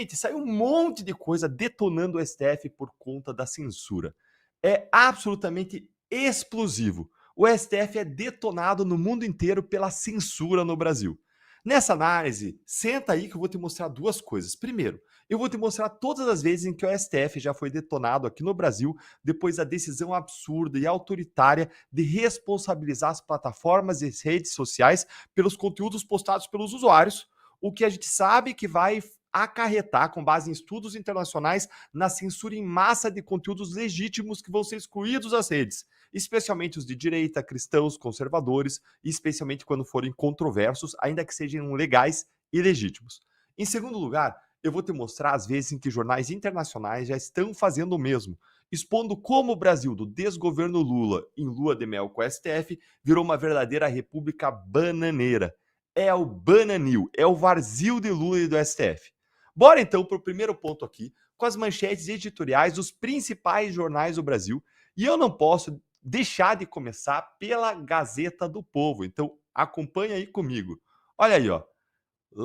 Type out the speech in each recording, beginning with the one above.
Gente, saiu um monte de coisa detonando o STF por conta da censura. É absolutamente explosivo. O STF é detonado no mundo inteiro pela censura no Brasil. Nessa análise, senta aí que eu vou te mostrar duas coisas. Primeiro, eu vou te mostrar todas as vezes em que o STF já foi detonado aqui no Brasil depois da decisão absurda e autoritária de responsabilizar as plataformas e redes sociais pelos conteúdos postados pelos usuários, o que a gente sabe que vai acarretar, com base em estudos internacionais, na censura em massa de conteúdos legítimos que vão ser excluídos das redes, especialmente os de direita, cristãos, conservadores, e especialmente quando forem controversos, ainda que sejam legais e legítimos. Em segundo lugar, eu vou te mostrar as vezes em que jornais internacionais já estão fazendo o mesmo, expondo como o Brasil, do desgoverno Lula em lua de mel com o STF, virou uma verdadeira república bananeira. É o bananil, é o varzio de Lula e do STF. Bora então para o primeiro ponto aqui, com as manchetes editoriais dos principais jornais do Brasil. E eu não posso deixar de começar pela Gazeta do Povo. Então acompanha aí comigo. Olha aí, ó.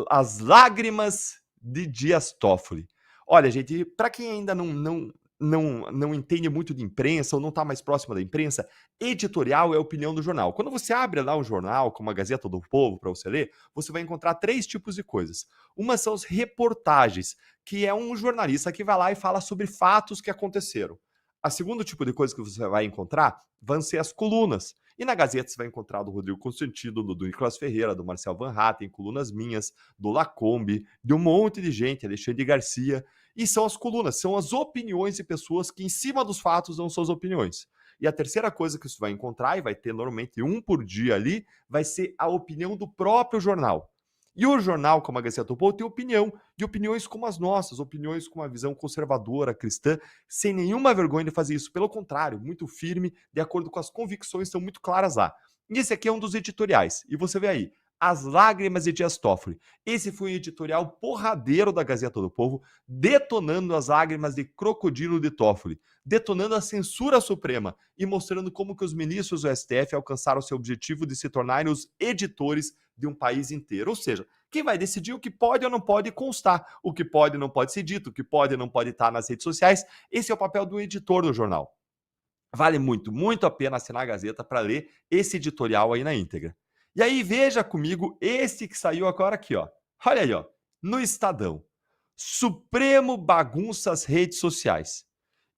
As lágrimas de Dias Toffoli. Olha, gente, para quem ainda não entende muito de imprensa ou não está mais próximo da imprensa, editorial é a opinião do jornal. Quando você abre lá um jornal, como a Gazeta do Povo, para você ler, você vai encontrar três tipos de coisas. Uma são as reportagens, que é um jornalista que vai lá e fala sobre fatos que aconteceram. A segundo tipo de coisa que você vai encontrar vão ser as colunas. E na Gazeta você vai encontrar do Rodrigo Constantino, do Nicolas Ferreira, do Marcel Van Hatten, colunas minhas, do Lacombe, de um monte de gente, Alexandre Garcia. E são as colunas, são as opiniões de pessoas que em cima dos fatos dão suas opiniões. E a terceira coisa que você vai encontrar, e vai ter normalmente um por dia ali, vai ser a opinião do próprio jornal. E o jornal, como a Gazeta do Povo, tem opinião, e opiniões como as nossas, opiniões com uma visão conservadora, cristã, sem nenhuma vergonha de fazer isso. Pelo contrário, muito firme, de acordo com as convicções, estão muito claras lá. E esse aqui é um dos editoriais. E você vê aí, As Lágrimas de Dias Toffoli. Esse foi um editorial porradeiro da Gazeta do Povo, detonando as lágrimas de crocodilo de Toffoli, detonando a censura suprema e mostrando como que os ministros do STF alcançaram seu objetivo de se tornarem os editores de um país inteiro. Ou seja, quem vai decidir o que pode ou não pode constar, o que pode e não pode ser dito, o que pode e não pode estar nas redes sociais. Esse é o papel do editor do jornal. Vale muito, muito a pena assinar a Gazeta para ler esse editorial aí na íntegra. E aí veja comigo esse que saiu agora aqui, ó. Olha aí, ó. No Estadão. Supremo bagunça as redes sociais.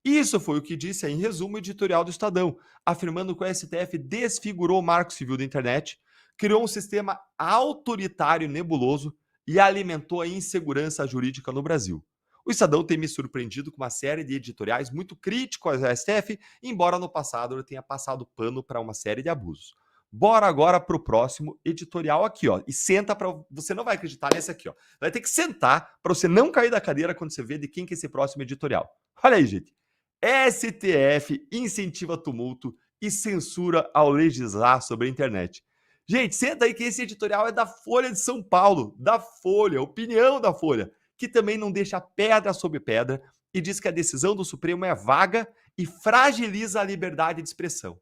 Isso foi o que disse aí, em resumo, o editorial do Estadão, afirmando que o STF desfigurou o marco civil da internet, criou um sistema autoritário e nebuloso e alimentou a insegurança jurídica no Brasil. O Estadão tem me surpreendido com uma série de editoriais muito críticos ao STF, embora no passado ele tenha passado pano para uma série de abusos. Bora agora para o próximo editorial aqui, ó. E senta para você não vai acreditar nesse aqui, ó. Vai ter que sentar para você não cair da cadeira quando você vê de quem que é esse próximo editorial. Olha aí, gente. STF incentiva tumulto e censura ao legislar sobre a internet. Gente, senta aí que esse editorial é da Folha de São Paulo, da Folha, opinião da Folha, que também não deixa pedra sobre pedra e diz que a decisão do Supremo é vaga e fragiliza a liberdade de expressão.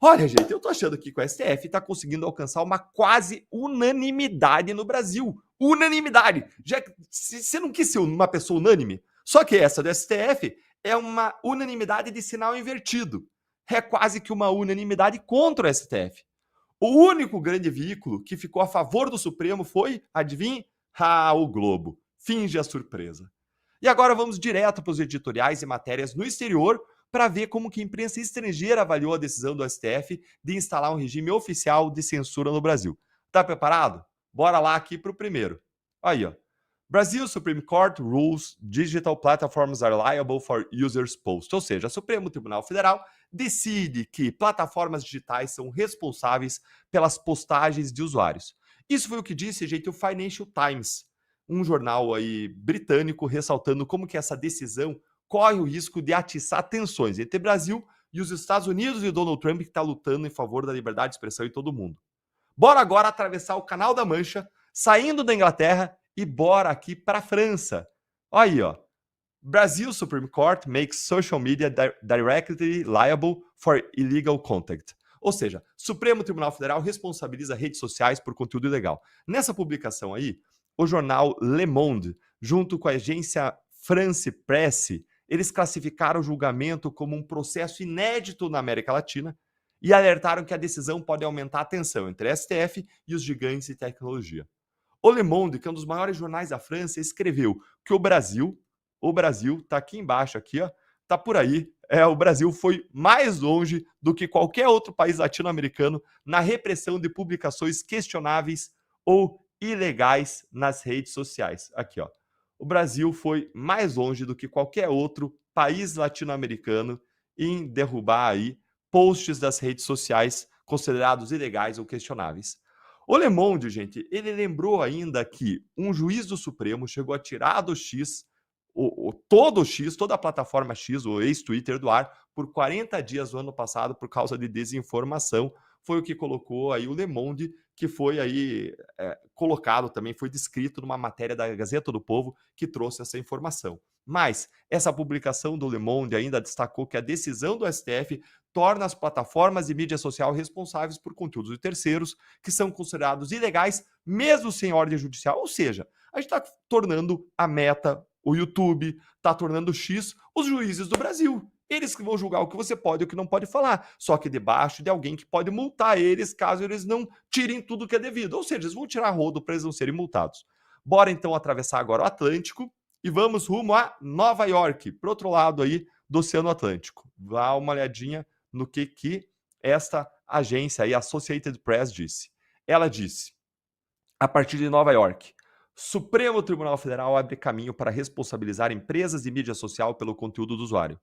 Olha, gente, eu tô achando aqui que o STF está conseguindo alcançar uma quase unanimidade no Brasil. Unanimidade! Já você não quis ser uma pessoa unânime? Só que essa do STF é uma unanimidade de sinal invertido. É quase que uma unanimidade contra o STF. O único grande veículo que ficou a favor do Supremo foi, adivinhe? Ah, o Globo. Finge a surpresa. E agora vamos direto para os editoriais e matérias no exterior para ver como que a imprensa estrangeira avaliou a decisão do STF de instalar um regime oficial de censura no Brasil. Tá preparado? Bora lá aqui para o primeiro. Aí, ó. Brazil Supreme Court rules digital platforms are liable for users' posts. Ou seja, o Supremo Tribunal Federal decide que plataformas digitais são responsáveis pelas postagens de usuários. Isso foi o que disse, gente, o Financial Times, um jornal aí britânico, ressaltando como que essa decisão corre o risco de atiçar tensões entre Brasil e os Estados Unidos e Donald Trump, que está lutando em favor da liberdade de expressão em todo mundo. Bora agora atravessar o Canal da Mancha, saindo da Inglaterra e bora aqui para a França. Olha aí, ó. Brazil Supreme Court makes social media directly liable for illegal content. Ou seja, Supremo Tribunal Federal responsabiliza redes sociais por conteúdo ilegal. Nessa publicação aí, o jornal Le Monde junto com a agência France Press, eles classificaram o julgamento como um processo inédito na América Latina e alertaram que a decisão pode aumentar a tensão entre a STF e os gigantes de tecnologia. O Le Monde, que é um dos maiores jornais da França, escreveu que o Brasil, tá aqui embaixo, aqui, ó, tá por aí. O Brasil foi mais longe do que qualquer outro país latino-americano na repressão de publicações questionáveis ou ilegais nas redes sociais. Aqui, ó. O Brasil foi mais longe do que qualquer outro país latino-americano em derrubar aí posts das redes sociais considerados ilegais ou questionáveis. O Le Monde, gente, ele lembrou ainda que um juiz do Supremo chegou a tirar do X, todo o X, toda a plataforma X, o ex-Twitter do ar, por 40 dias no ano passado por causa de desinformação. Foi o que colocou aí o Le Monde, que foi aí colocado também, foi descrito numa matéria da Gazeta do Povo que trouxe essa informação. Mas essa publicação do Le Monde ainda destacou que a decisão do STF torna as plataformas de mídia social responsáveis por conteúdos de terceiros que são considerados ilegais, mesmo sem ordem judicial. Ou seja, a gente está tornando a Meta, o YouTube, está tornando o X os juízes do Brasil. Eles que vão julgar o que você pode e o que não pode falar, só que debaixo de alguém que pode multar eles caso eles não tirem tudo que é devido. Ou seja, eles vão tirar rodo para eles não serem multados. Bora então atravessar agora o Atlântico e vamos rumo a Nova York, para o outro lado aí do Oceano Atlântico. Dá uma olhadinha no que esta agência aí, Associated Press, disse. Ela disse, a partir de Nova York, Supremo Tribunal Federal abre caminho para responsabilizar empresas de mídia social pelo conteúdo do usuário.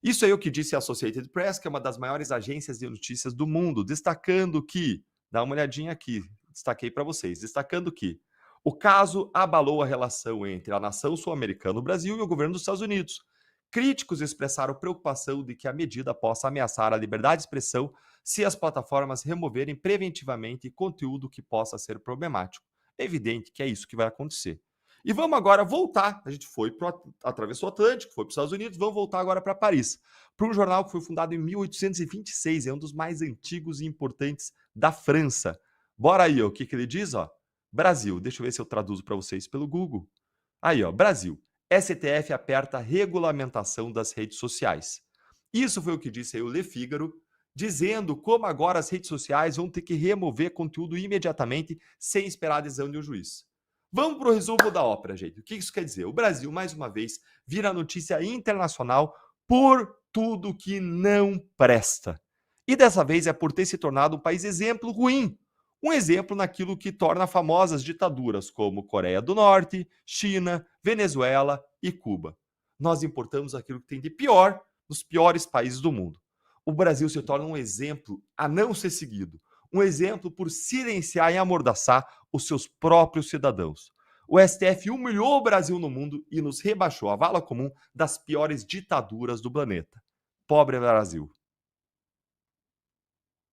Isso aí é o que disse a Associated Press, que é uma das maiores agências de notícias do mundo, destacando que, dá uma olhadinha aqui, destaquei para vocês, destacando que o caso abalou a relação entre a nação sul-americana, o Brasil, e o governo dos Estados Unidos. Críticos expressaram preocupação de que a medida possa ameaçar a liberdade de expressão se as plataformas removerem preventivamente conteúdo que possa ser problemático. É evidente que é isso que vai acontecer. E vamos agora voltar. A gente atravessou o Atlântico, foi para os Estados Unidos, vamos voltar agora para Paris. Para um jornal que foi fundado em 1826, é um dos mais antigos e importantes da França. Bora aí, ó, o que ele diz? Ó? Brasil, deixa eu ver se eu traduzo para vocês pelo Google. Aí, ó, Brasil. STF aperta a regulamentação das redes sociais. Isso foi o que disse aí o Le Figaro, dizendo como agora as redes sociais vão ter que remover conteúdo imediatamente sem esperar a adesão de um juiz. Vamos para o resumo da ópera, gente. O que isso quer dizer? O Brasil, mais uma vez, vira notícia internacional por tudo que não presta. E dessa vez é por ter se tornado um país exemplo ruim. Um exemplo naquilo que torna famosas ditaduras como Coreia do Norte, China, Venezuela e Cuba. Nós importamos aquilo que tem de pior nos piores países do mundo. O Brasil se torna um exemplo a não ser seguido. Um exemplo por silenciar e amordaçar os seus próprios cidadãos. O STF humilhou o Brasil no mundo e nos rebaixou à vala comum das piores ditaduras do planeta. Pobre Brasil.